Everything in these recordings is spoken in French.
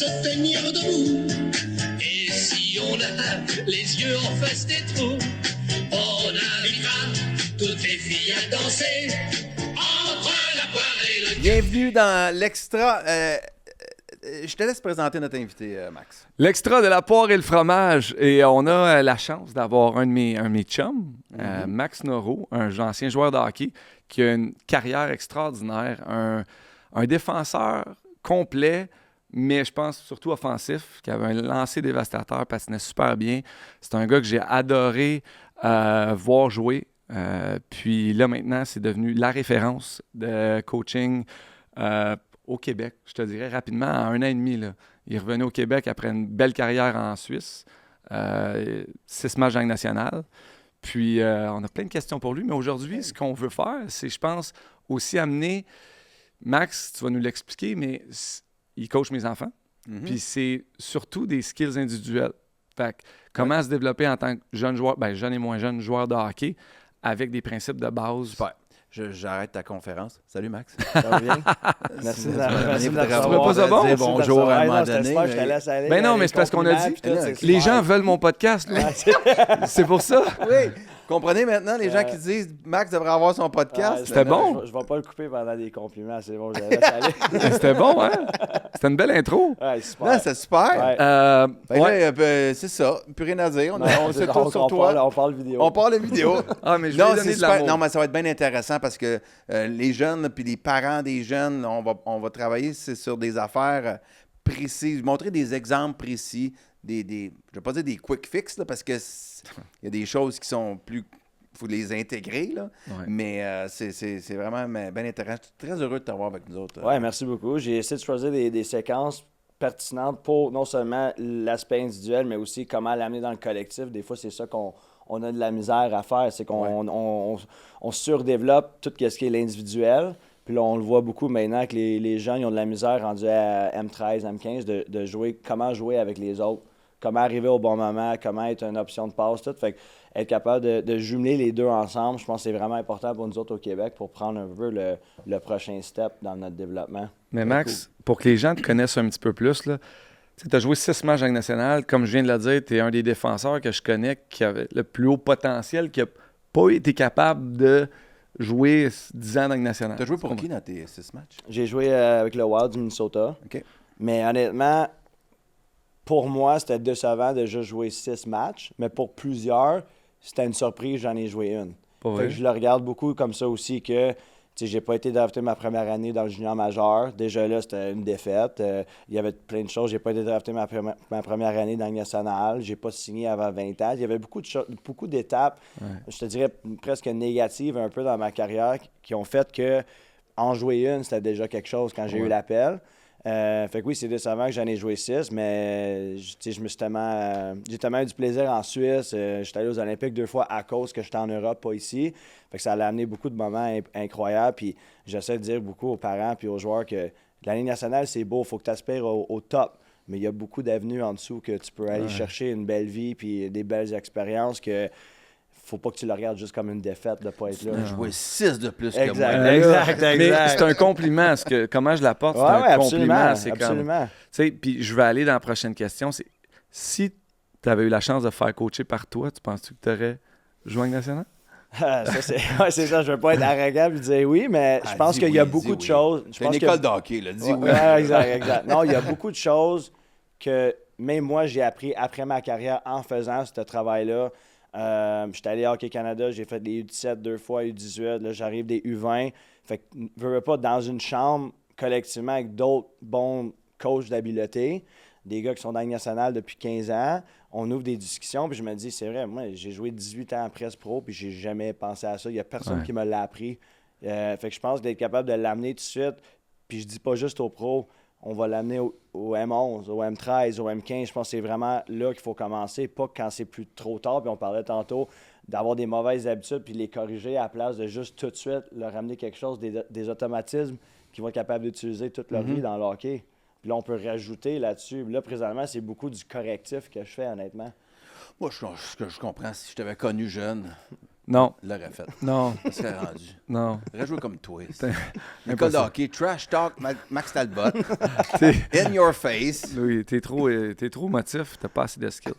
se tenir debout. Et si on a les yeux en face des trous, on invitera toutes les filles à danser entre la poire et le... Bienvenue dans l'extra. Je te laisse présenter notre invité, Max. L'extra de la poire et le fromage. Et on a la chance d'avoir un de mes chums, Max Noreau, un ancien joueur de hockey, qui a une carrière extraordinaire, un défenseur complet, mais je pense surtout offensif, qui avait un lancer dévastateur, patinait super bien. C'est un gars que j'ai adoré voir jouer. Puis là, maintenant, c'est devenu la référence de coaching au Québec, je te dirais rapidement, en 1 an et demi. Là. Il est revenu au Québec après une belle carrière en Suisse, 6 matchs dans la nationale. Puis, on a plein de questions pour lui, mais aujourd'hui, ce qu'on veut faire, c'est, je pense, aussi amener... Max, tu vas nous l'expliquer, mais il coach mes enfants. Puis c'est surtout des skills individuels. Fait que comment se développer en tant que jeune joueur, jeune et moins jeune joueur de hockey, avec des principes de base. Super. J'arrête ta conférence. Salut, Max. Ça va bien? Merci de pas ça bon? Dire bonjour à un moment donné. Ben non, mais c'est parce qu'on a dit, les gens veulent mon podcast. C'est pour ça. Oui. Vous comprenez maintenant les gens qui disent Max devrait avoir son podcast? C'était bon. Je vais pas le couper pendant des compliments, c'est bon, je la laisse aller. C'était bon, hein? C'était une belle intro. Ouais, super. Non, c'est super. C'est ça. Plus rien à dire. On sait tout sur toi. On parle vidéo. On parle vidéo. Ah, mais je vais donner de l'amour. Non, mais ça va être bien intéressant parce que les jeunes puis les parents des jeunes, on va travailler sur des affaires précises, montrer des exemples précis. Je ne vais pas dire des quick fix, là, parce que il y a des choses qui sont plus... Il faut les intégrer, là. Ouais. Mais c'est vraiment bien intéressant. Je suis très heureux de t'avoir avec nous autres. Oui, merci beaucoup. J'ai essayé de choisir des séquences pertinentes pour non seulement l'aspect individuel, mais aussi comment l'amener dans le collectif. Des fois, c'est ça qu'on a de la misère à faire. C'est qu'on on surdéveloppe tout ce qui est l'individuel. Puis là, on le voit beaucoup maintenant que les gens ils ont de la misère rendus à M13, M15 de jouer, comment jouer avec les autres. Comment arriver au bon moment, comment être une option de passe, tout. Fait que être capable de jumeler les deux ensemble, je pense que c'est vraiment important pour nous autres au Québec pour prendre un peu le prochain step dans notre développement. Mais Max, pour que les gens te connaissent un petit peu plus, tu as joué 6 matchs en Ligue nationale. Comme je viens de le dire, tu es un des défenseurs que je connais qui avait le plus haut potentiel, qui n'a pas été capable de jouer 10 ans dans Ligue nationale. Tu as joué pour qui dans tes 6 matchs? J'ai joué avec le Wild du Minnesota. OK. Mais honnêtement... Pour moi, c'était décevant de juste jouer 6 matchs, mais pour plusieurs, c'était une surprise, j'en ai joué une. Fait que je le regarde beaucoup comme ça aussi que j'ai pas été drafté ma première année dans le junior majeur. Déjà là, c'était une défaite. Il y avait plein de choses. J'ai pas été drafté ma première année dans le national. J'ai pas signé avant 20 ans. Il y avait beaucoup d'étapes, je te dirais presque négatives un peu dans ma carrière qui ont fait que en jouer une, c'était déjà quelque chose quand j'ai eu l'appel. Fait que oui, c'est décevant que j'en ai joué 6, mais je me suis tellement... j'ai tellement eu du plaisir en Suisse. J'étais allé aux Olympiques 2 fois à cause que j'étais en Europe, pas ici. Fait que ça a amené beaucoup de moments incroyables. Puis j'essaie de dire beaucoup aux parents puis aux joueurs que la Ligue nationale, c'est beau, il faut que tu aspires au top. Mais il y a beaucoup d'avenues en dessous que tu peux aller chercher une belle vie puis des belles expériences que... Faut pas que tu le regardes juste comme une défaite de ne pas être là. Tu as joué 6 de plus que moi. Exact. Mais c'est un compliment. Comment je l'apporte, c'est un compliment. C'est absolument. Puis je vais aller dans la prochaine question. C'est, si tu avais eu la chance de faire coacher par toi, tu penses-tu que tu aurais joué en Ligue nationale? C'est ça. Je ne veux pas être arrogant et dire oui, mais je pense qu'il y a beaucoup de choses. C'est une école de hockey, là. Dis oui. Exact. Non, il y a beaucoup de choses que même moi, j'ai appris après ma carrière en faisant ce travail-là. J'étais allé à Hockey Canada, j'ai fait des U17 2 fois, U18, là j'arrive des U20. Fait que, veux pas, dans une chambre collectivement avec d'autres bons coachs d'habileté, des gars qui sont dans la Ligue nationale depuis 15 ans, on ouvre des discussions, puis je me dis, c'est vrai, moi j'ai joué 18 ans en presse pro, puis j'ai jamais pensé à ça, il y a personne qui me l'a appris. Fait que je pense d'être capable de l'amener tout de suite, puis je dis pas juste aux pros, on va l'amener au M11, au M13, au M15. Je pense que c'est vraiment là qu'il faut commencer, pas quand c'est plus trop tard. Puis on parlait tantôt d'avoir des mauvaises habitudes puis les corriger à la place de juste tout de suite leur amener quelque chose, des automatismes qu'ils vont être capables d'utiliser toute leur vie dans le hockey. Puis là, on peut rajouter là-dessus. Là, présentement, c'est beaucoup du correctif que je fais, honnêtement. Moi, ce que je comprends, si je t'avais connu jeune, Non. L'aurait fait. Non. Ça serait rendu. Non. Il aurait joué comme toi. Impossible. École de hockey, trash talk, Max Talbot. In your face. Oui, t'es trop motif, t'as pas assez de skills.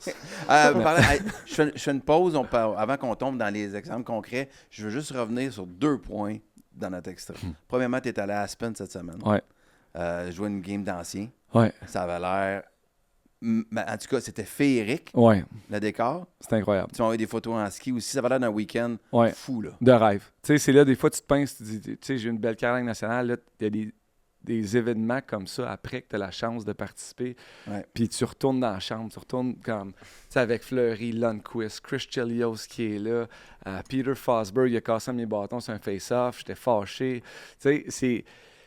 Je fais une pause avant qu'on tombe dans les exemples concrets. Je veux juste revenir sur 2 points dans notre extrait. Premièrement, tu es allé à Aspen cette semaine. Ouais. Jouer une game d'anciens. Ouais. Ça avait l'air... En tout cas, c'était féerique, Ouais. le décor. C'est incroyable. Tu m'as envoyé des photos en ski aussi. Ça avait l'air d'un week-end fou, là. De rêve. Tu sais, c'est là, des fois, tu te pinces, tu dis, tu sais, j'ai une belle carrière nationale, là, il y a des événements comme ça après que tu as la chance de participer. Ouais. Puis tu retournes dans la chambre, tu retournes comme, tu sais, avec Fleury, Lundqvist, Chris Chelios qui est là, Peter Forsberg, il a cassé mes bâtons sur un face-off, j'étais fâché. Tu sais, c'est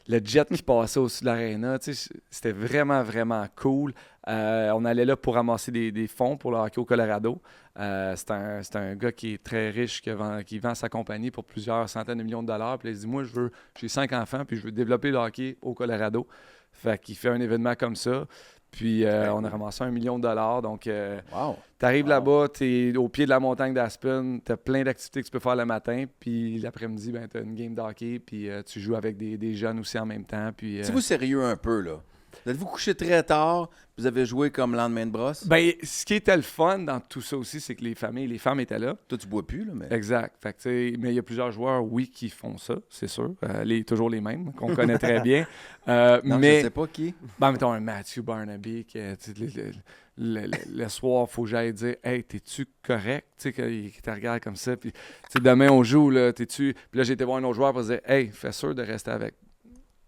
le jet qui passait au-dessus de l'aréna, tu sais, c'était vraiment, vraiment cool. On allait là pour ramasser des fonds pour le hockey au Colorado. C'est un gars qui est très riche, qui vend sa compagnie pour plusieurs centaines de millions de dollars. Puis il dit, moi, j'ai 5 enfants, puis je veux développer le hockey au Colorado. Fait qu'il fait un événement comme ça. Puis on a ramassé $1 million. Donc, tu arrives là-bas, tu es au pied de la montagne d'Aspen, tu as plein d'activités que tu peux faire le matin. Puis l'après-midi, ben, tu as une game de hockey, puis tu joues avec des jeunes aussi en même temps. Puis, C'est-vous sérieux un peu, là? Vous êtes-vous couché très tard, vous avez joué comme lendemain de brosse? Ben, ce qui était le fun dans tout ça aussi, c'est que les femmes étaient là. Toi, tu bois plus, là, mais... Exact. Fait que, mais il y a plusieurs joueurs, oui, qui font ça, c'est sûr. Toujours les mêmes, qu'on connaît très bien. Non, mais, je sais pas qui. Ben, mettons un Matthew Barnaby, le soir, il faut que j'aille dire « Hey, t'es-tu correct? » Tu sais, qu'il te regarde comme ça. Puis, demain, on joue, là, t'es-tu... Puis là, j'ai été voir un autre joueur pour dire « Hey, fais sûr de rester avec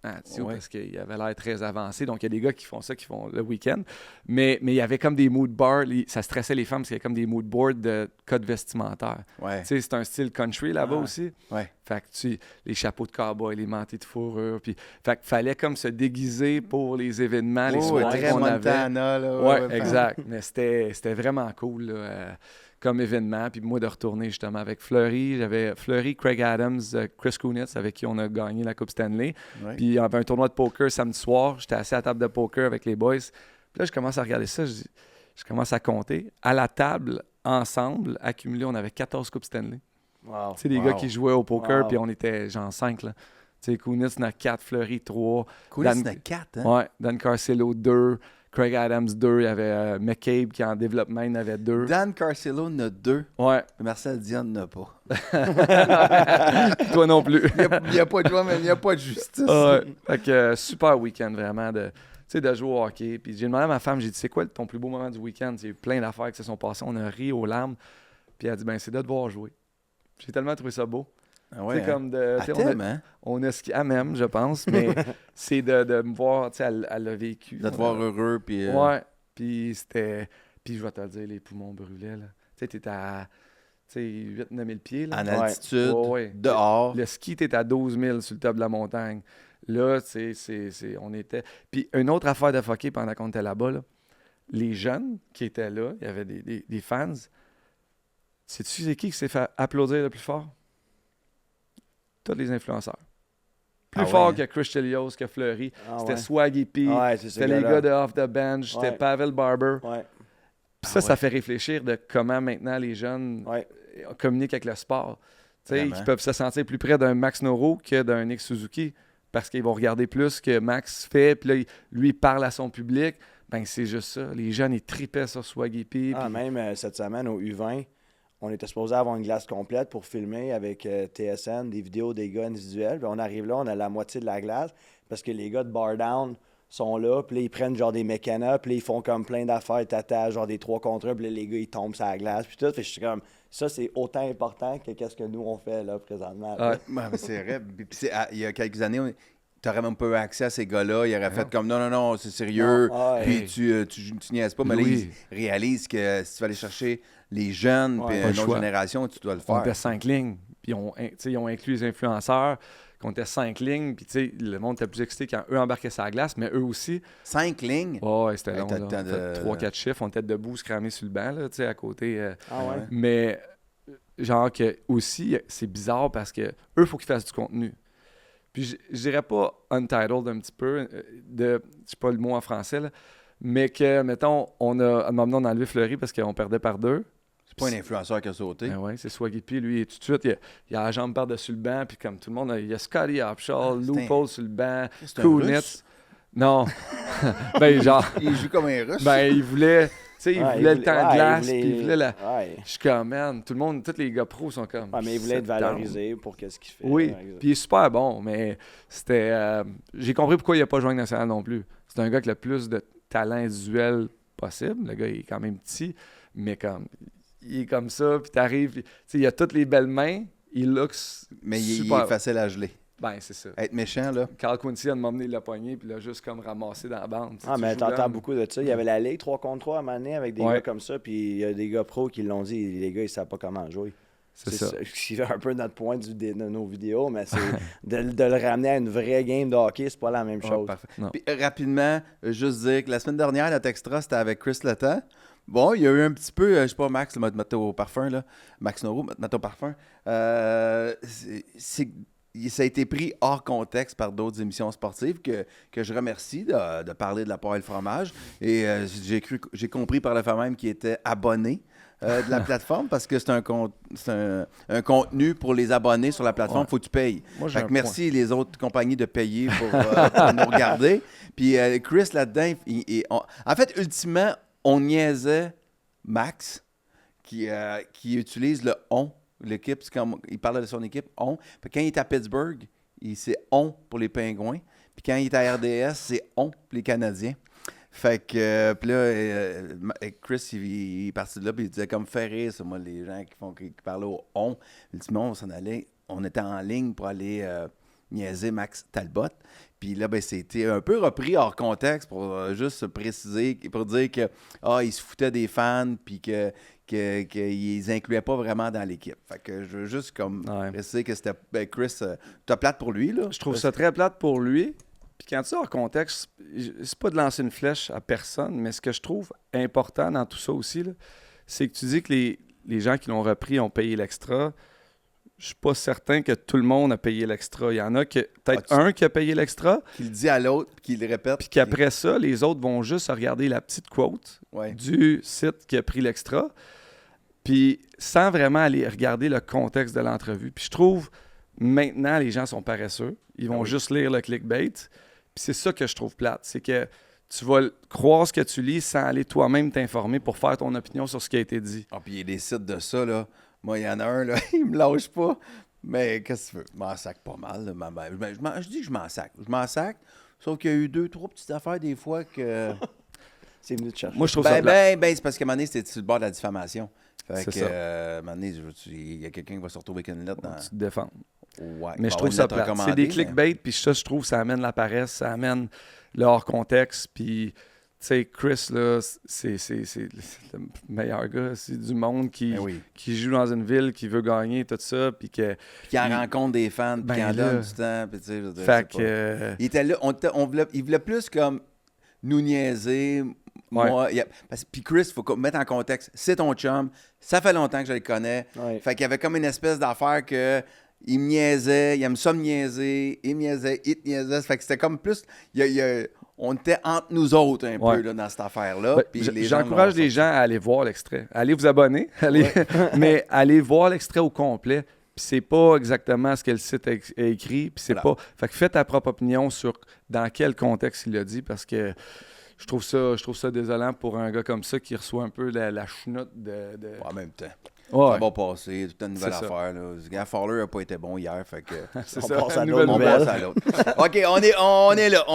Matthew, parce qu'il avait l'air très avancé. » Donc, il y a des gars qui font ça, qui font le week-end. Mais il y avait comme des mood bars. Ça stressait les femmes parce qu'il y avait comme des mood boards de code vestimentaire. Ouais. Tu sais, c'est un style country là-bas aussi. Ouais. Fait que les chapeaux de cowboy, les manteaux de fourrure. Puis, fait qu'il fallait comme se déguiser pour les événements, les soirées très qu'on Montana, avait. là. Ouais, exact. Mais c'était vraiment cool, là, comme événement. Puis moi, de retourner justement avec Fleury. J'avais Fleury, Craig Adams, Chris Kunitz, avec qui on a gagné la Coupe Stanley. Ouais. Puis il y avait un tournoi de poker samedi soir. J'étais assis à la table de poker avec les boys. Puis là, je commence à regarder ça. Je commence à compter. À la table, ensemble, accumulés, on avait 14 Coupes Stanley. Wow. Tu sais, les gars qui jouaient au poker, Wow. puis on était genre 5, là. Tu sais, Kunitz en a 4, Fleury 3. Kunitz en a 4, hein? Ouais, Dan Carcillo 2, Craig Adams 2, il y avait McCabe qui en développement, il en avait 2. Dan Carcillo en a 2. Ouais. Marcel Dion n'en a pas. Toi non plus. Il n'y a pas de joie, mais il n'y a pas de justice. Ouais. Fait que super week-end vraiment de jouer au hockey. Puis j'ai demandé à ma femme, j'ai dit, c'est quoi ton plus beau moment du week-end? Il y a eu plein d'affaires qui se sont passées, on a ri aux larmes. Puis elle a dit, ben c'est de devoir jouer. J'ai tellement trouvé ça beau. Ah ouais, C'est comme de. On a ski à même, je pense, mais c'est de me voir, tu sais, elle l'a vécu. De te voir heureux. Puis, Ouais. Puis c'était. Puis je vais te le dire, les poumons brûlaient, là. Tu sais, t'étais à 8-9 000 pieds, là. En altitude, Ouais. dehors. Le ski, t'étais à 12 000 sur le top de la montagne. Là, on était. Puis une autre affaire de hockey pendant qu'on était là-bas, là, les jeunes qui étaient là, il y avait des fans. Sais-tu c'est qui s'est fait applaudir le plus fort? Tous les influenceurs. Plus fort que Chris Chelios, que Fleury. C'était Swaggy P. C'était les gars de Off the Bench. C'était Pavel Barber. Ouais. Puis ça fait réfléchir de comment maintenant les jeunes communiquent avec le sport. Ils peuvent se sentir plus près d'un Max Noro que d'un Nick Suzuki parce qu'ils vont regarder plus ce que Max fait. Puis là, lui, il parle à son public. Ben c'est juste ça. Les jeunes, ils tripaient sur Swaggy P. Même cette semaine, au U20, on était supposé avoir une glace complète pour filmer avec TSN des vidéos des gars individuels. Puis on arrive là, on a la moitié de la glace parce que les gars de Bar Down sont là. Puis là, ils prennent genre des mécanas. Puis là, ils font comme plein d'affaires tata, genre des 3 contre 1. Puis là, les gars, ils tombent sur la glace. Puis tout. Fait que je suis comme, ça, c'est autant important que qu'est-ce que nous, on fait là présentement. Ouais, mais c'est vrai. Puis il y a quelques années, tu n'aurais même pas eu accès à ces gars-là. Ils auraient fait comme non, c'est sérieux. Puis tu niaises pas. Mais là, ils réalisent que si tu vas aller chercher les jeunes, puis une autre génération, tu dois le faire. On était 5 lignes. Puis ils ont inclus les influenceurs. Qu'on était 5 lignes. Puis le monde était plus excité quand eux embarquaient sur la glace, mais eux aussi. 5 lignes? Ouais, c'était long. 3-4 chiffres. On était debout, se cramer sur le banc, là, à côté. Ouais. Mais genre que aussi, c'est bizarre parce que eux, il faut qu'ils fassent du contenu. Puis je dirais pas untitled un petit peu, je sais pas le mot en français, là, mais que, mettons, on a enlevé Fleury parce qu'on perdait par 2. C'est pas un influenceur qui a sauté. Ben ouais, c'est Swaggy P, lui, et tout de suite, il a la jambe par-dessus le banc, puis comme tout le monde, il y a Scotty Upshaw, Lou Paul sur le banc, C'est un Kunitz. Russe? Non. Ben, genre, Il joue comme un russe. ben, il voulait, tu sais, il voulait le temps de glace, il voulait- puis il voulait la... Ouais. Je suis comme, man, tout le monde, tous les gars pros sont comme... Ouais, mais il voulait être sit down. valorisé pour qu'est-ce qu'il fait. Oui, Ouais, exact. puis il est super bon, mais c'était... j'ai compris pourquoi il n'a pas joué en national non plus. C'est un gars qui a le plus de talent individuel possible. Le gars, il est quand même petit, mais comme... Il est comme ça, puis t'arrives, tu sais, il a toutes les belles mains, il looks Mais il super... est facile à geler. Ben, c'est ça. Être méchant, là. Carl Quincy a m'emmener la poignée, puis l'a juste comme ramassé dans la bande. Tu sais, Ah, tu mais joues t'entends là, beaucoup de ça. Il y avait la Ligue 3 contre 3 à un moment donné avec des Ouais. gars comme ça, puis il y a des gars pros qui l'ont dit, les gars, ils savent pas comment jouer. C'est ça. Ce qui fait un peu notre point de nos vidéos, mais c'est de le ramener à une vraie game de hockey, c'est pas la même Ouais, chose. parfait. Non. Puis, rapidement, juste dire que la semaine dernière, notre extra, c'était avec Chris Letang. Bon, il y a eu un petit peu, je sais pas, Max, le mettre au parfum, là. Max Noro, mettre au parfum. Ça a été pris hors contexte par d'autres émissions sportives que je remercie de parler de la poêle fromage. Et j'ai compris par le fait même qu'il était abonné de la plateforme parce que c'est un contenu pour les abonnés sur la plateforme. Il faut que tu payes. Moi, j'ai Fait un que merci les autres compagnies de payer pour nous regarder. Puis Chris, là-dedans, en fait, ultimement, on niaisait Max qui utilise le « on ». L'équipe, c'est comme il parle de son équipe, on. Puis quand il est à Pittsburgh, c'est on pour les Pingouins. Puis quand il est à RDS, c'est on pour les Canadiens. Fait que, puis là, Chris, il est parti de là, puis il disait comme faire rire, ça, moi, les gens qui parlaient au on. Ultimement, on était en ligne pour aller niaiser Max Talbot. Puis là, ben, c'était un peu repris hors contexte pour juste préciser, pour dire que il se foutait des fans, puis qu'ils les incluaient pas vraiment dans l'équipe. Fait que je veux juste comme préciser que c'était Chris, t'as plate pour lui, là. Je trouve ça très plate pour lui. Puis quand tu es hors contexte, c'est pas de lancer une flèche à personne, mais ce que je trouve important dans tout ça aussi, là, c'est que tu dis que les gens qui l'ont repris ont payé l'extra. Je suis pas certain que tout le monde a payé l'extra. Il y en a peut-être un qui a payé l'extra. Qui le dit à l'autre, puis qui le répète. Puis qu'après ça, les autres vont juste regarder la petite quote du site qui a pris l'extra, puis sans vraiment aller regarder le contexte de l'entrevue. Puis je trouve, maintenant, les gens sont paresseux. Ils vont juste lire le clickbait. Puis c'est ça que je trouve plate. C'est que tu vas croire ce que tu lis sans aller toi-même t'informer pour faire ton opinion sur ce qui a été dit. Ah, puis il y a des sites de ça, là. Moi, il y en a un, là, il me lâche pas. Mais qu'est-ce que tu veux? Je m'en sac pas mal. Là. Je dis que je m'en sac. Je m'en sac, sauf qu'il y a eu 2-3 petites affaires des fois que... C'est venu te chercher. Moi, je trouve ça plate. c'est parce qu'à un moment donné, c'était sur le bord de la diffamation. Fait C'est que, ça. à un moment donné, il y a quelqu'un qui va se retrouver avec une lettre dans... Tu te défends. Ouais, Mais je trouve ça plate. C'est des clickbait, puis ça, je trouve, ça amène la paresse, ça amène le hors-contexte, puis... Tu sais, Chris, là, c'est le meilleur gars du monde qui joue dans une ville, qui veut gagner, tout ça, puis que... Puis qui en rencontre des fans, puis qui en donne du temps, puis tu sais, je veux dire, fait que... Il était là, il voulait plus comme nous niaiser, moi... Puis Chris, il faut mettre en contexte, c'est ton chum, ça fait longtemps que je le connais, fait qu'il y avait comme une espèce d'affaire que... Il me niaisait, il aime ça me niaiser, il te niaisait, fait que c'était comme plus... On était entre nous autres un peu là, dans cette affaire-là. J'encourage les gens à aller voir l'extrait. Allez vous abonner, mais allez voir l'extrait au complet. Puis c'est pas exactement ce que le site a écrit. Puis c'est pas. Fait que fais ta propre opinion sur dans quel contexte il l'a dit, parce que je trouve ça désolant pour un gars comme ça qui reçoit un peu la chenoute de... En même temps. Ouais. Ça va passer, toute une nouvelle affaire. Là. Ce gars Fowler n'a pas été bon hier, fait que c'est on ça, passe à nouvelle d'autres on nouvelle. passe à l'autre. OK, on est là.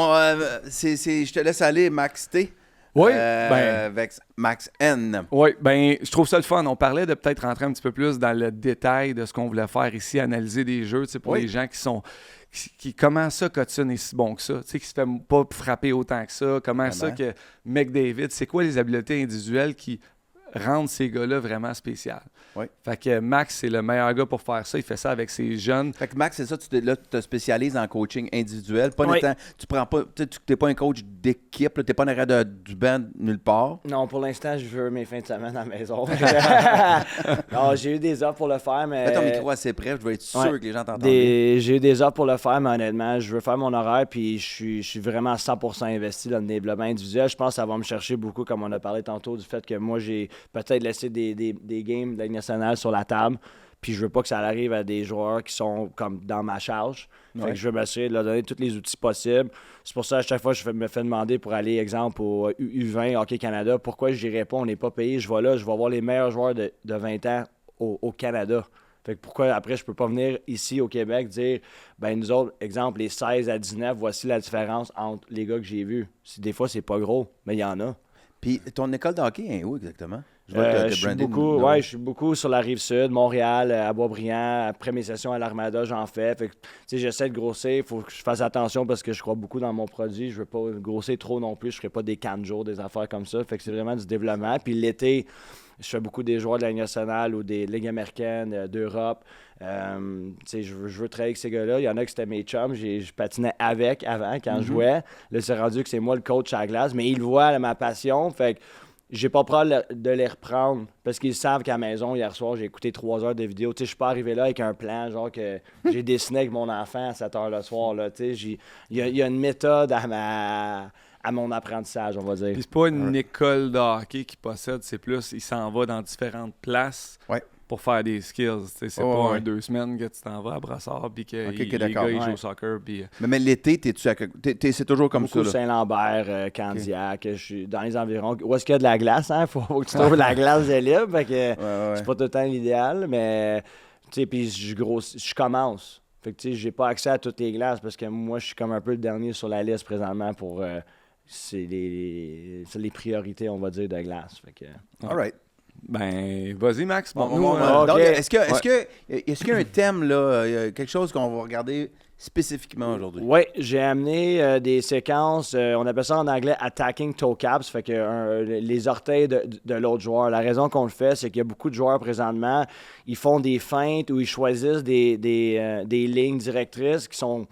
Je te laisse aller, Max T. Oui, avec Max N. Oui, ben je trouve ça le fun. On parlait de peut-être rentrer un petit peu plus dans le détail de ce qu'on voulait faire ici, analyser des jeux, tu sais, pour les gens comment ça Cotton est si bon que ça, tu sais, qui se fait pas frapper autant que ça, comment ça que McDavid, c'est quoi les habiletés individuelles qui rendent ces gars-là vraiment spéciaux. Ouais. Fait que Max, c'est le meilleur gars pour faire ça. Il fait ça avec ses jeunes. Fait que Max, c'est ça, tu te spécialises en coaching individuel. Pas Oui. tu prends pas, tu n'es pas un coach d'équipe, tu n'es pas en arrière du banc nulle part. Non, pour l'instant, je veux mes fins de semaine à la maison. Non, j'ai eu des offres pour le faire, mais... Mets ton micro assez près, je vais être sûr Ouais. que les gens t'entendent. J'ai eu des offres pour le faire, mais honnêtement, je veux faire mon horaire, puis je suis vraiment 100% investi dans le développement individuel. Je pense que ça va me chercher beaucoup, comme on a parlé tantôt, du fait que moi, j'ai peut-être laissé des games de la Ligue nationale sur la table, puis je veux pas que ça arrive à des joueurs qui sont comme dans ma charge. Fait que je veux m'assurer de leur donner tous les outils possibles. C'est pour ça, à chaque fois, me fais demander pour aller, exemple, au U20 Hockey Canada, pourquoi je n'irais pas, on n'est pas payé. Je vais là, je vais voir les meilleurs joueurs de 20 ans au Canada. Fait que pourquoi après je peux pas venir ici au Québec dire ben nous autres, exemple, les 16 à 19, voici la différence entre les gars que j'ai vus. Des fois, c'est pas gros, mais il y en a. Puis ton école de hockey est où exactement? Je suis beaucoup sur la Rive-Sud, Montréal, à Boisbriand. Après mes sessions à l'Armada, j'en fais. Fait que, j'essaie de grossir. Il faut que je fasse attention parce que je crois beaucoup dans mon produit. Je veux pas grossir trop non plus. Je ne ferai pas des camps de jour, des affaires comme ça. Fait que c'est vraiment du développement. Puis l'été, je fais beaucoup des joueurs de la Ligue nationale ou des Ligues américaines, d'Europe. Je veux travailler avec ces gars-là. Il y en a qui c'était mes chums. Je patinais avec avant quand je jouais. Là, c'est rendu que c'est moi le coach à la glace. Mais ils voient ma passion. Fait que j'ai pas peur de les reprendre parce qu'ils savent qu'à la maison, hier soir, j'ai écouté 3 heures de vidéo. Je suis pas arrivé là avec un plan, genre que j'ai dessiné avec mon enfant à 7 heures le soir. Il y a une méthode à mon apprentissage, on va dire. Puis c'est pas une école de hockey qui possède, c'est plus, il s'en va dans différentes places pour faire des skills. C'est pas 2 semaines que tu t'en vas à Brassard puis que les gars ils jouent au soccer. Puis, mais l'été, c'est toujours comme beaucoup ça. Saint-Lambert, Candiac, je suis dans les environs. Où est-ce qu'il y a de la glace? Hein? Faut que tu trouves la glace de libre. Fait que c'est pas tout le temps l'idéal, mais puis je commence. Fait que j'ai pas accès à toutes les glaces parce que moi, je suis comme un peu le dernier sur la liste présentement pour... c'est les priorités, on va dire, de glace. Fait que... All right. Ben, vas-y, Max. Donc, est-ce qu'il y a un thème, là, quelque chose qu'on va regarder spécifiquement aujourd'hui? Oui, j'ai amené des séquences, on appelle ça en anglais « attacking toe caps », fait que les orteils de l'autre joueur. La raison qu'on le fait, c'est qu'il y a beaucoup de joueurs présentement, ils font des feintes ou ils choisissent des lignes directrices qui sont...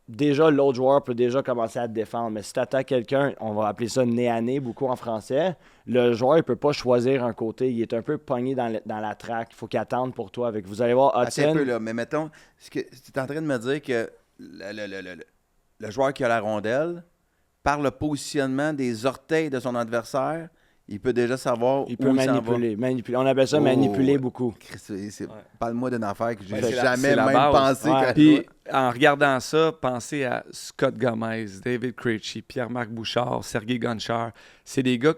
Déjà, l'autre joueur peut déjà commencer à te défendre. Mais si tu attaques quelqu'un, on va appeler ça nez à nez, beaucoup en français, le joueur ne peut pas choisir un côté. Il est un peu pogné dans la traque. Il faut qu'il attende pour toi. Vous allez voir Hudson. Un peu, là, mais mettons, tu es en train de me dire que le joueur qui a la rondelle, par le positionnement des orteils de son adversaire, il peut déjà savoir il peut manipuler. On appelle ça manipuler beaucoup. Parle-moi d'une affaire que j'ai jamais même pensé. Puis, en regardant ça, pensez à Scott Gomez, David Krejci, Pierre-Marc Bouchard, Sergei Gonchar. C'est des gars,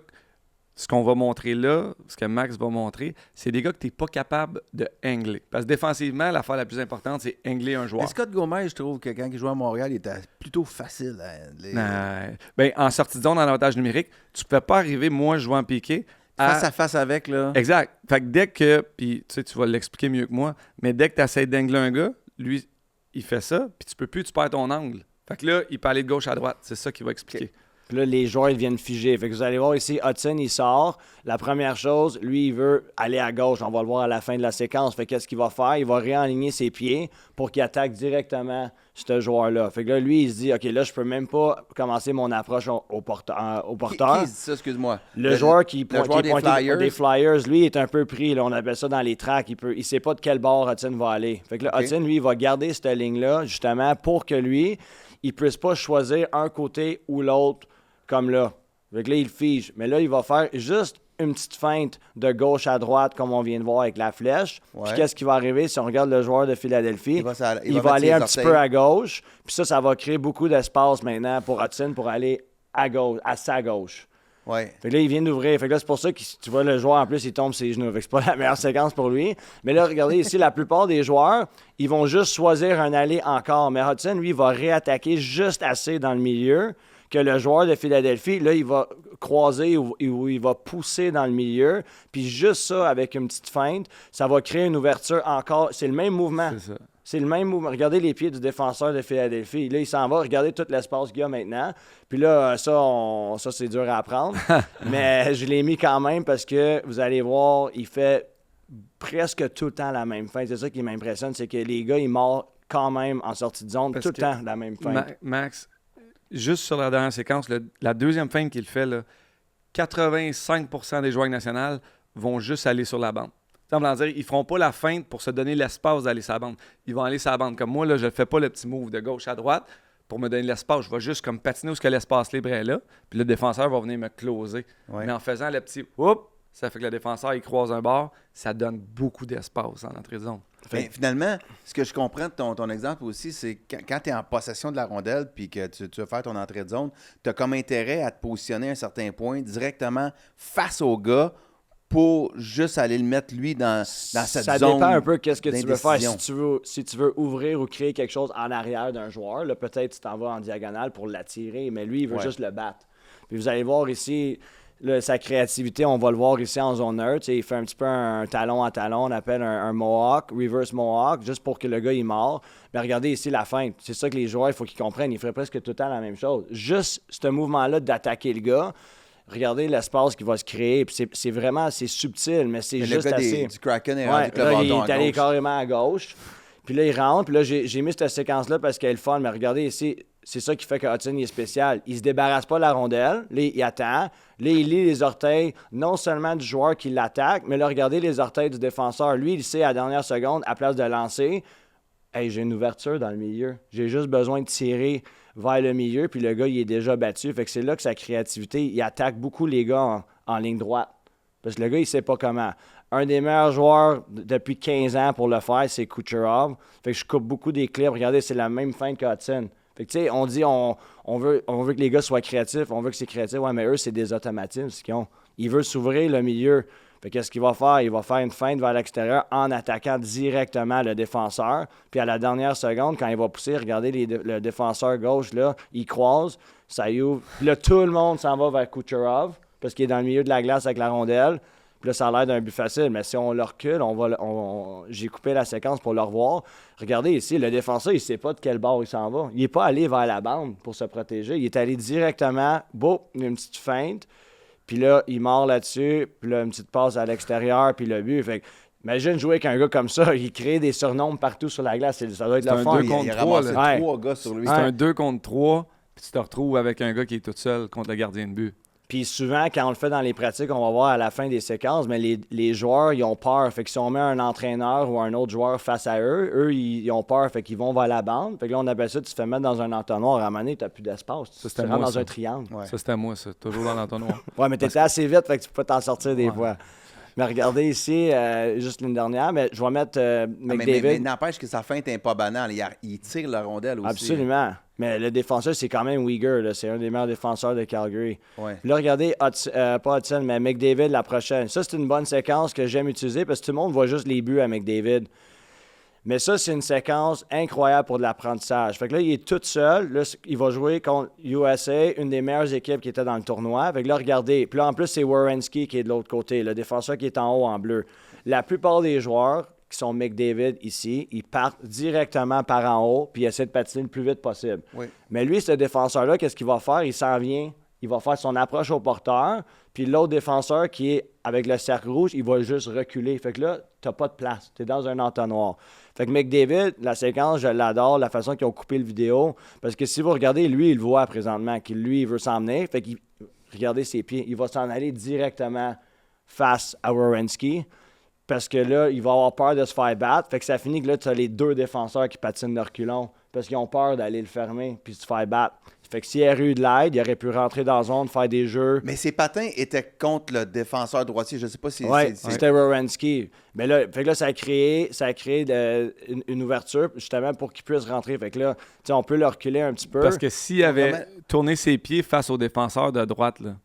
ce qu'on va montrer là, ce que Max va montrer, c'est des gars que tu n'es pas capable de angler. Parce que défensivement, l'affaire la plus importante, c'est angler un joueur. Mais Scott Gomez, je trouve que quand il jouait à Montréal, il était plutôt facile. En sortie de zone, en avantage numérique, tu ne pouvais pas arriver, moi, je jouais en piqué. Face à face avec, là. Exact. Fait que dès que, puis tu vas l'expliquer mieux que moi, mais dès que tu essaies d'angler un gars, lui, il fait ça, puis tu perds ton angle. Fait que là, il peut aller de gauche à droite. C'est ça qu'il va expliquer. Puis là, les joueurs ils viennent figer. Fait que vous allez voir ici, Hudson, il sort. La première chose, lui, il veut aller à gauche. On va le voir à la fin de la séquence. Fait qu'est-ce qu'il va faire? Il va réaligner ses pieds pour qu'il attaque directement ce joueur-là. Fait que là, lui, il se dit, OK, là, je peux même pas commencer mon approche au porteur. Qui dit ça, excuse-moi? Le joueur qui pointe des Flyers, lui, il est un peu pris. Là, on appelle ça dans les tracks. Il sait pas de quel bord Hudson va aller. Fait que là, Hudson, lui, il va garder cette ligne-là, justement, pour que lui, il puisse pas choisir un côté ou l'autre comme là. Fait que là, il fige. Mais là, il va faire juste une petite feinte de gauche à droite, comme on vient de voir avec la flèche. Puis qu'est-ce qui va arriver si on regarde le joueur de Philadelphie? Il va aller un petit peu à gauche. Puis ça va créer beaucoup d'espace maintenant pour Hudson pour aller à gauche, à sa gauche. Ouais. Fait que là, il vient d'ouvrir. Fait que là, c'est pour ça que tu vois le joueur, en plus, il tombe ses genoux. Fait que c'est pas la meilleure séquence pour lui. Mais là, regardez ici, la plupart des joueurs, ils vont juste choisir un aller encore. Mais Hudson, lui, il va réattaquer juste assez dans le milieu que le joueur de Philadelphie, là, il va croiser ou il va pousser dans le milieu. Puis juste ça, avec une petite feinte, ça va créer une ouverture encore. C'est le même mouvement. C'est ça. C'est le même mouvement. Regardez les pieds du défenseur de Philadelphie. Là, il s'en va. Regardez tout l'espace qu'il y a maintenant. Puis là, ça c'est dur à apprendre. Mais je l'ai mis quand même parce que vous allez voir, il fait presque tout le temps la même feinte. C'est ça qui m'impressionne, c'est que les gars, ils mordent quand même en sortie de zone, Parce tout le que temps la même feinte. Max, juste sur la dernière séquence, la deuxième feinte qu'il fait, là, 85% des joueurs nationaux vont juste aller sur la bande. En voulant dire, ils ne feront pas la feinte pour se donner l'espace d'aller sur la bande. Ils vont aller sur la bande. Comme moi, là, je ne fais pas le petit move de gauche à droite pour me donner l'espace. Je vais juste comme patiner où l'espace libre est là. Puis le défenseur va venir me closer. Ouais. Mais en faisant le petit « whoop », ça fait que le défenseur, il croise un bord. Ça donne beaucoup d'espace en entrée de zone. Mais finalement, ce que je comprends de ton exemple aussi, c'est quand tu es en possession de la rondelle puis que tu veux faire ton entrée de zone, tu as comme intérêt à te positionner à un certain point directement face au gars pour juste aller le mettre, lui, dans cette zone. Ça dépend un peu qu'est-ce que tu veux faire. Si tu veux ouvrir ou créer quelque chose en arrière d'un joueur, là, peut-être tu t'en vas en diagonale pour l'attirer, mais lui, il veut juste le battre. Puis vous allez voir ici, là, sa créativité, on va le voir ici en zone neutre. Il fait un petit peu un talon à talon, on appelle un mohawk, reverse mohawk, juste pour que le gars, il mord. Mais regardez ici la feinte. C'est ça que les joueurs, il faut qu'ils comprennent. Ils feraient presque tout le temps la même chose. Juste ce mouvement-là d'attaquer le gars, regardez l'espace qui va se créer. Puis c'est vraiment subtil, mais c'est juste assez. Du Kraken est rendu là, il à est allé gauche. carrément à gauche. Puis là, il rentre. Puis là, j'ai mis cette séquence-là parce qu'elle est fun. Mais regardez ici, c'est ça qui fait que Hudson il est spécial. Il se débarrasse pas de la rondelle. Là, il attend. Là, il lit les orteils non seulement du joueur qui l'attaque, mais là, regardez les orteils du défenseur. Lui, il sait à la dernière seconde, à place de lancer, hey, j'ai une ouverture dans le milieu. J'ai juste besoin de tirer vers le milieu, puis le gars, il est déjà battu. Fait que c'est là que sa créativité, il attaque beaucoup les gars en ligne droite. Parce que le gars, il sait pas comment. Un des meilleurs joueurs depuis 15 ans pour le faire, c'est Kucherov. Fait que je coupe beaucoup des clips. Regardez, c'est la même feinte qu'Hudson. Fait que tu sais, on dit on veut que les gars soient créatifs, on veut que c'est créatif. Ouais, mais eux, c'est des automatismes qu'ils ont. Ils veulent s'ouvrir le milieu. Fait qu'est-ce qu'il va faire? Il va faire une feinte vers l'extérieur en attaquant directement le défenseur. Puis à la dernière seconde, quand il va pousser, regardez le défenseur gauche, là, il croise, ça y ouvre. Puis là, tout le monde s'en va vers Kucherov parce qu'il est dans le milieu de la glace avec la rondelle. Puis là, ça a l'air d'un but facile. Mais si on le recule, j'ai coupé la séquence pour le revoir. Regardez ici, le défenseur, il ne sait pas de quel bord il s'en va. Il n'est pas allé vers la bande pour se protéger. Il est allé directement, une petite feinte. Puis là, il mord là-dessus, puis là, une petite passe à l'extérieur, puis le but. Fait que, imagine jouer avec un gars comme ça, il crée des surnombres partout sur la glace. Ça doit être le fun. Il a ramassé 3 gars sur lui. C'est un 2 contre 3, puis tu te retrouves avec un gars qui est tout seul contre le gardien de but. Puis souvent, quand on le fait dans les pratiques, on va voir à la fin des séquences, mais les joueurs, ils ont peur. Fait que si on met un entraîneur ou un autre joueur face à eux, ils ont peur. Fait qu'ils vont vers la bande. Fait que là, on appelle ça, tu te fais mettre dans un entonnoir. À un moment donné, tu n'as plus d'espace. Tu rentres dans un triangle. Ouais. Ça, c'était moi, ça. Toujours dans l'entonnoir. Ouais, mais tu étais assez vite, fait que tu peux t'en sortir des fois. Mais regardez ici, juste l'une dernière, mais je vais mettre McDavid. Mais n'empêche que sa feinte n'est pas banale. Il tire la rondelle aussi. Absolument. Mais le défenseur, c'est quand même Weegar. Là. C'est un des meilleurs défenseurs de Calgary. Ouais. Là, regardez, pas Hudson, mais McDavid la prochaine. Ça, c'est une bonne séquence que j'aime utiliser parce que tout le monde voit juste les buts à McDavid. Mais ça, c'est une séquence incroyable pour de l'apprentissage. Fait que là, il est tout seul. Là, il va jouer contre USA, une des meilleures équipes qui était dans le tournoi. Fait que là, regardez. Puis là, en plus, c'est Werenski qui est de l'autre côté, le défenseur qui est en haut en bleu. La plupart des joueurs qui sont McDavid ici, ils partent directement par en haut puis ils essaient de patiner le plus vite possible. Oui. Mais lui, ce défenseur-là, qu'est-ce qu'il va faire? Il s'en vient, il va faire son approche au porteur, puis l'autre défenseur qui est avec le cercle rouge, il va juste reculer. Fait que là, t'as pas de place. T'es dans un entonnoir. Fait que McDavid, la séquence, je l'adore, la façon qu'ils ont coupé le vidéo, parce que si vous regardez, lui, il le voit présentement, lui, il veut s'emmener. Fait que regardez ses pieds, il va s'en aller directement face à Werenski. Parce que là, il va avoir peur de se faire battre. Fait que ça finit que là, tu as les deux défenseurs qui patinent de reculons. Parce qu'ils ont peur d'aller le fermer puis de se faire battre. Fait que s'il y avait eu de l'aide, il aurait pu rentrer dans la zone, faire des jeux. Mais ses patins étaient contre le défenseur droitier. Je ne sais pas si... Oui, c'était Werenski. Mais là, fait que là, ça a créé une ouverture justement pour qu'il puisse rentrer. Fait que là, on peut le reculer un petit peu. Parce que s'il avait tourné ses pieds face au défenseur de droite, là,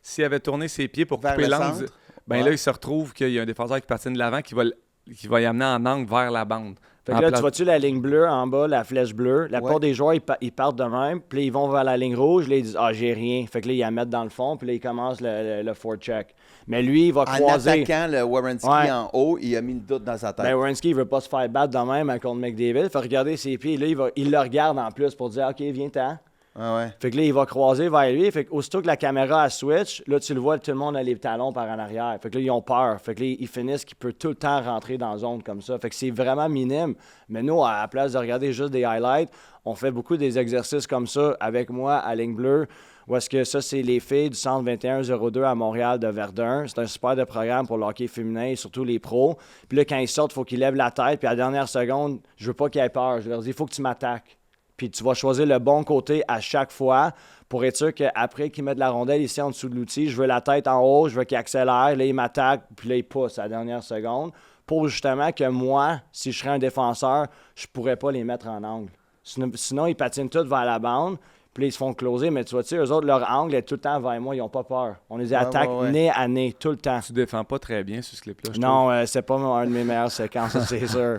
s'il avait tourné ses pieds pour couper l'angle... Ben là, il se retrouve qu'il y a un défenseur qui patine de l'avant qui va y amener en angle vers la bande. Fait que là, tu vois-tu la ligne bleue en bas, la flèche bleue? La plupart des joueurs, ils partent de même, puis là, ils vont vers la ligne rouge, là, ils disent « Ah, j'ai rien ». Fait que là, ils la mettent dans le fond, puis là, ils commencent le forecheck. Mais lui, il va croiser... En attaquant le Werenski en haut, il a mis le doute dans sa tête. Ben, Werenski, il veut pas se faire battre de même contre McDavid. Fait regarder ses pieds. Là, il le regarde en plus pour dire « OK, viens-t'en ». Ah ouais. Fait que là, il va croiser vers lui. Fait que aussitôt que la caméra a switch, là, tu le vois, tout le monde a les talons par en arrière. Fait que là, ils ont peur. Fait que là, ils finissent qu'il peut tout le temps rentrer dans la zone comme ça. Fait que c'est vraiment minime. Mais nous, à la place de regarder juste des highlights, on fait beaucoup des exercices comme ça avec moi à Ligne Bleue. Où est-ce que ça, c'est les filles du centre 2102 à Montréal de Verdun. C'est un super de programme pour le hockey féminin et surtout les pros. Puis là, quand ils sortent, il faut qu'ils lèvent la tête. Puis à la dernière seconde, je veux pas qu'ils aient peur. Je leur dis, il faut que tu m'attaques. Puis tu vas choisir le bon côté à chaque fois pour être sûr qu'après qu'ils mettent la rondelle ici en dessous de l'outil, je veux la tête en haut, je veux qu'il accélère, là, il m'attaque, puis là, il pousse à la dernière seconde pour justement que moi, si je serais un défenseur, je pourrais pas les mettre en angle. Sinon, ils patinent tous vers la bande, puis là, ils se font closer, mais tu vois, eux autres, leur angle est tout le temps vers moi, ils n'ont pas peur. On les attaque nez à nez, tout le temps. Tu défends pas très bien sur ce clip-là, je trouve. Non, c'est pas un de mes meilleures séquences, ça, c'est sûr.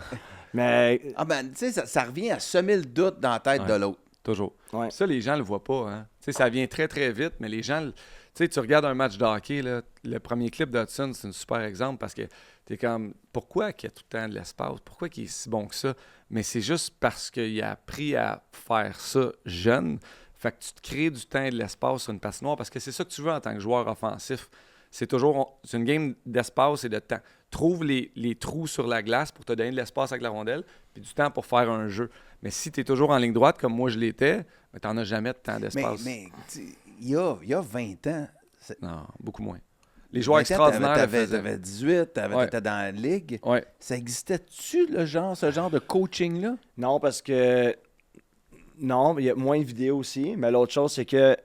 Mais... Ah ben, tu sais, ça revient à semer le doute dans la tête de l'autre. Toujours. Ouais. Ça, les gens le voient pas. Hein? Tu sais, ça vient très, très vite, mais les gens... Tu sais, tu regardes un match de hockey, là, le premier clip d'Hudson, c'est un super exemple parce que t'es comme... Pourquoi qu'il y a tout le temps de l'espace? Pourquoi qu'il est si bon que ça? Mais c'est juste parce qu'il a appris à faire ça jeune. Fait que tu te crées du temps et de l'espace sur une patinoire parce que c'est ça que tu veux en tant que joueur offensif. C'est une game d'espace et de temps. Trouve les trous sur la glace pour te donner de l'espace avec la rondelle puis du temps pour faire un jeu. Mais si tu es toujours en ligne droite comme moi je l'étais, ben, tu n'en as jamais de temps d'espace. Mais il y a 20 ans... Non, beaucoup moins. Les joueurs extraordinaires tu avais 18, tu étais dans la ligue. Ouais. Ça existait-tu, ce genre de coaching-là? Non, parce que... Non, il y a moins de vidéos aussi. Mais l'autre chose, c'est que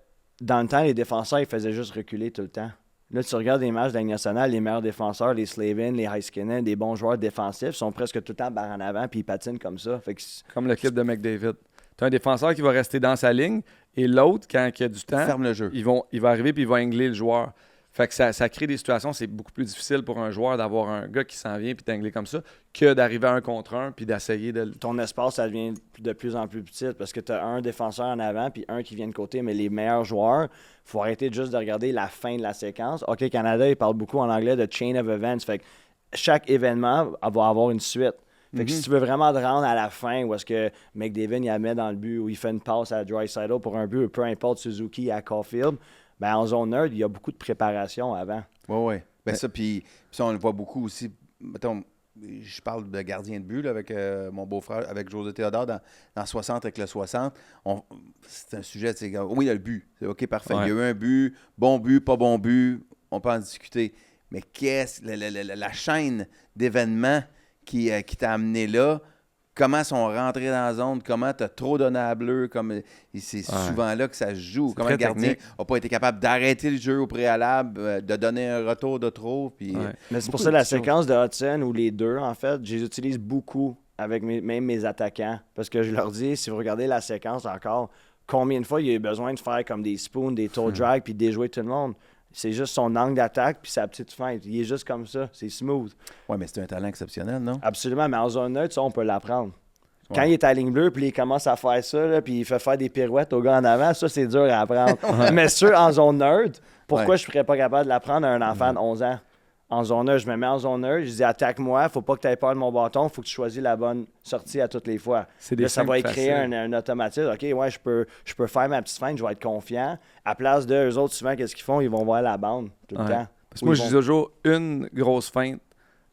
dans le temps, les défenseurs, ils faisaient juste reculer tout le temps. Là, tu regardes les matchs de la Ligue nationale, les meilleurs défenseurs, les Slavin, les Heiskanen, des bons joueurs défensifs, sont presque tout le temps barre en avant puis ils patinent comme ça. Fait que comme le clip de McDavid. Tu as un défenseur qui va rester dans sa ligne et l'autre, quand il y a du temps, ferme le jeu. Il va arriver puis il va angler le joueur. Fait que ça crée des situations, c'est beaucoup plus difficile pour un joueur d'avoir un gars qui s'en vient puis d'angler comme ça que d'arriver à un contre un puis d'essayer de... Ton espace, ça devient de plus en plus petit parce que tu as un défenseur en avant puis un qui vient de côté, mais les meilleurs joueurs, il faut arrêter juste de regarder la fin de la séquence. OK, Canada, ils parlent beaucoup en anglais de chain of events. Fait que chaque événement va avoir une suite. Fait que si tu veux vraiment te rendre à la fin où est-ce que McDavid il la met dans le but ou il fait une passe à Draisaitl pour un but, peu importe Suzuki à Caulfield, ben en zone neutre, il y a beaucoup de préparation avant. Oui. Ben ça, puis ça, on le voit beaucoup aussi. Mettons, je parle de gardien de but là, avec mon beau-frère, avec José Théodore dans 60 avec le 60. C'est un sujet, oui, il y a le but. C'est OK, parfait. Ouais. Il y a eu un but, bon but, pas bon but, on peut en discuter. Mais qu'est-ce la chaîne d'événements qui t'a amené là? Comment sont rentrés dans la zone? Comment tu as trop donné à bleu? C'est souvent là que ça se joue. C'est comment le gardien technique. n'a pas été capable d'arrêter le jeu au préalable, de donner un retour de trop. Puis, Mais c'est pour ça la séquence de Hudson ou les deux, en fait, je les utilise beaucoup avec même mes attaquants. Parce que je leur dis, si vous regardez la séquence encore, combien de fois il y a eu besoin de faire comme des spoons, des toe drag, puis de déjouer tout le monde? C'est juste son angle d'attaque puis sa petite feinte. Il est juste comme ça. C'est smooth. Oui, mais c'est un talent exceptionnel, non? Absolument. Mais en zone neutre, ça, on peut l'apprendre. Quand il est à ligne bleue puis il commence à faire ça, là, puis il fait faire des pirouettes au gars en avant, ça, c'est dur à apprendre. Mais sûr, en zone neutre, pourquoi je ne serais pas capable de l'apprendre à un enfant de 11 ans? En zone neutre, je me mets en zone neutre, je dis attaque-moi, faut pas que tu aies peur de mon bâton, faut que tu choisisses la bonne sortie à toutes les fois. Là, ça va créer un automatisme. OK, ouais, je peux faire ma petite feinte, je vais être confiant. À place de eux autres, souvent, qu'est-ce qu'ils font? Ils vont voir la bande tout le temps. Parce que moi, je dis toujours, une grosse feinte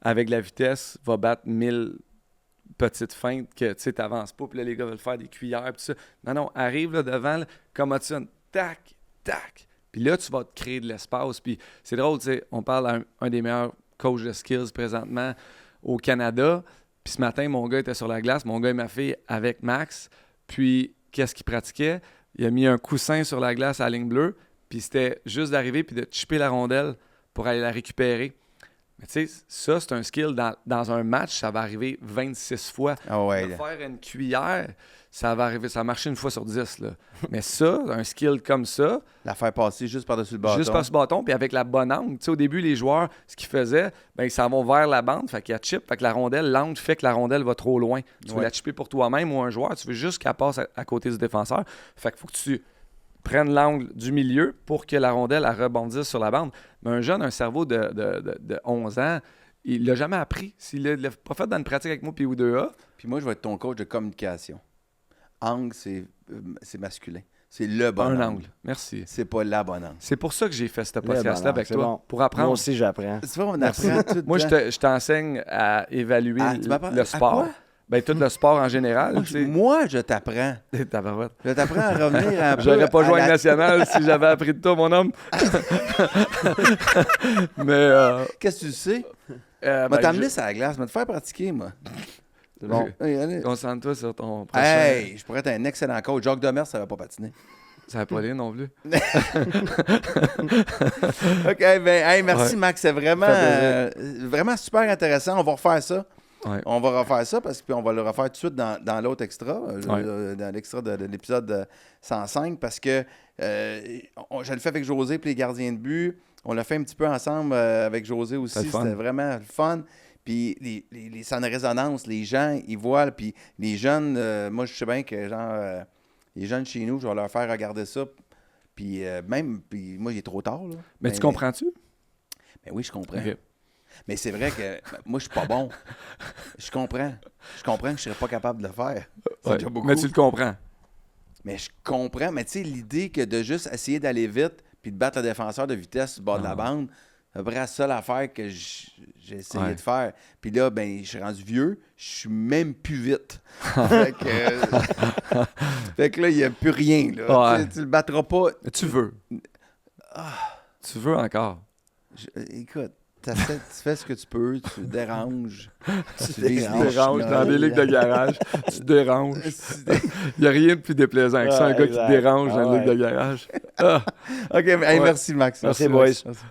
avec la vitesse va battre 1000 petites feintes que tu n'avances pas, puis là, les gars veulent faire des cuillères, puis ça. Non, arrive là, devant, là, comme Hudson, tac, tac. Puis là, tu vas te créer de l'espace. Puis c'est drôle, tu sais, on parle à un des meilleurs coachs de skills présentement au Canada. Puis ce matin, mon gars était sur la glace. Mon gars et ma fille avec Max. Puis qu'est-ce qu'il pratiquait? Il a mis un coussin sur la glace à la ligne bleue. Puis c'était juste d'arriver puis de chipper la rondelle pour aller la récupérer. Mais tu sais, ça, c'est un skill. Dans un match, ça va arriver 26 fois. Ah ouais. De faire une cuillère, ça va arriver, ça a marché une fois sur 10. Là. Mais ça, un skill comme ça... La faire passer juste par-dessus le bâton. Juste par-dessus le bâton, puis avec la bonne angle. Tu sais, au début, les joueurs, ce qu'ils faisaient, ben, ils s'en vont vers la bande, fait qu'il y a chip, fait que la rondelle, l'angle fait que la rondelle va trop loin. Tu veux la chipper pour toi-même ou un joueur, tu veux juste qu'elle passe à côté du défenseur. Fait qu'il faut que tu prennes l'angle du milieu pour que la rondelle elle rebondisse sur la bande. Mais un jeune, un cerveau de 11 ans, il l'a jamais appris. S'il l'a pas fait dans une pratique avec moi puis ou 2A. Puis moi, je vais être ton coach de communication. Angle, c'est masculin. C'est le bon Un angle. angle. Merci. C'est pas la bonne angle. C'est pour ça que j'ai fait ce Le podcast-là bon avec angle, toi, c'est bon. pour apprendre. Moi aussi, j'apprends. Tu vois, on apprend tout le Moi, temps. je t'enseigne à évaluer tu m'apprends- le à sport. quoi? Ben, tout le sport en général. Moi, tu sais. moi, je t'apprends. Tabarouette. Je t'apprends à revenir un peu. J'aurais pas à joué à la- nationale si j'avais appris de toi, mon homme. Mais. Qu'est-ce que tu sais? Ben, M'a t'amener sur la glace, m'a te faire pratiquer, moi. C'est bon. Hey, allez. Concentre-toi sur ton prochain. Hey, je pourrais être un excellent coach. Jacques Demers, ça va pas patiner. Ça va pas aller non plus. OK, ben, hey, merci, Ouais. Max. C'est vraiment, Ça fait vraiment super intéressant. On va refaire ça. Ouais. On va refaire ça parce que puis on va le refaire tout de suite dans l'autre extra, Ouais. dans l'extra de l'épisode 105, parce que je le fais avec José puis les gardiens de but. On l'a fait un petit peu ensemble avec José aussi. C'était le fun. C'était vraiment le fun. Puis ça a une résonance. Les gens, ils voient. Puis les jeunes, moi, je sais bien que genre, les jeunes chez nous, je vais leur faire regarder ça. Puis puis moi, il est trop tard. Là. Mais tu comprends-tu? Ben oui, je comprends. Ok. Mais c'est vrai que moi, je suis pas bon. Je comprends. Je comprends que je serais pas capable de le faire. C'est Ouais. déjà beaucoup. Mais tu le comprends. Mais je comprends. Mais tu sais, l'idée que de juste essayer d'aller vite puis de battre le défenseur de vitesse sur le bord de la bande, c'est vraiment la seule affaire que j'ai essayé Ouais. de faire. Puis là, ben, je suis rendu vieux. Je suis même plus vite. fait que là, il n'y a plus rien. Là. Ouais. Tu le battras pas. Mais tu veux. Tu veux encore. Écoute. Tu fais ce que tu peux, tu déranges. Tu Dérange dans des ligues de garage. Tu déranges. Il n'y a rien de plus déplaisant que ça, un gars qui exact. dérange dans Ah une ligue ouais. de garage. Ah. OK, mais, hey, Ouais. merci, Max. Merci, Max. boys. Merci.